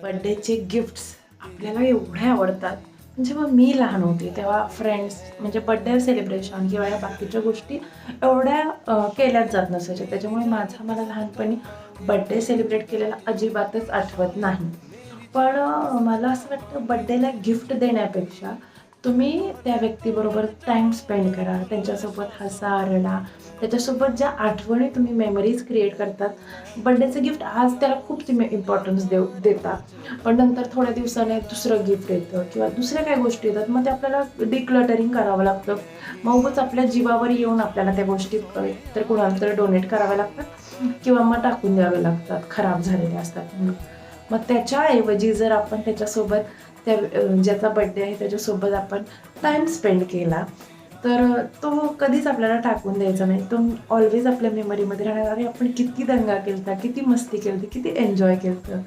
बड्डेचे gifts आपल्याला एवढे आवडतात. जेव्हा मी लहान होते तेव्हा फ्रेंड्स म्हणजे बड्डे सेलिब्रेशन किंवा या बाकीच्या गोष्टी एवढ्या केल्याच जात नसायच्या. त्याच्यामुळे मला लहानपणी बड्डे सेलिब्रेट केलेला अजिबातच आठवत नाही. पण मला असं वाटतं बड्डेला गिफ्ट देण्यापेक्षा तुम्ही त्या व्यक्तीबरोबर टाईम स्पेंड करा, त्यांच्यासोबत हसा, रडा, त्याच्यासोबत ज्या आठवणी तुम्ही मेमरीज क्रिएट करतात. बड्डेचं गिफ्ट आज त्याला खूप तुम्ही इम्पॉर्टन्स देता, पण नंतर थोड्या दिवसाने दुसरं गिफ्ट येतं किंवा दुसऱ्या काही गोष्टी येतात. मग ते आपल्याला डिक्लटरिंग करावं लागतं. मग उगाच आपल्या जीवावर येऊन आपल्याला त्या गोष्टी तर कुणाला तरी डोनेट कराव्या लागतात किंवा मग टाकून द्याव्या लागतात, खराब झालेल्या असतात म्हणून. मग त्याच्याऐवजी जर आपण त्याच्यासोबत त्या ज्याचा बड्डे आहे त्याच्यासोबत आपण टाईम स्पेंड केला तर तो कधीच आपल्याला टाकून द्यायचा नाही. तो ऑलवेज आपल्या मेमरीमध्ये राहणार. अरे आपण किती दंगा केलता, किती मस्ती केली, किती एन्जॉय केलं.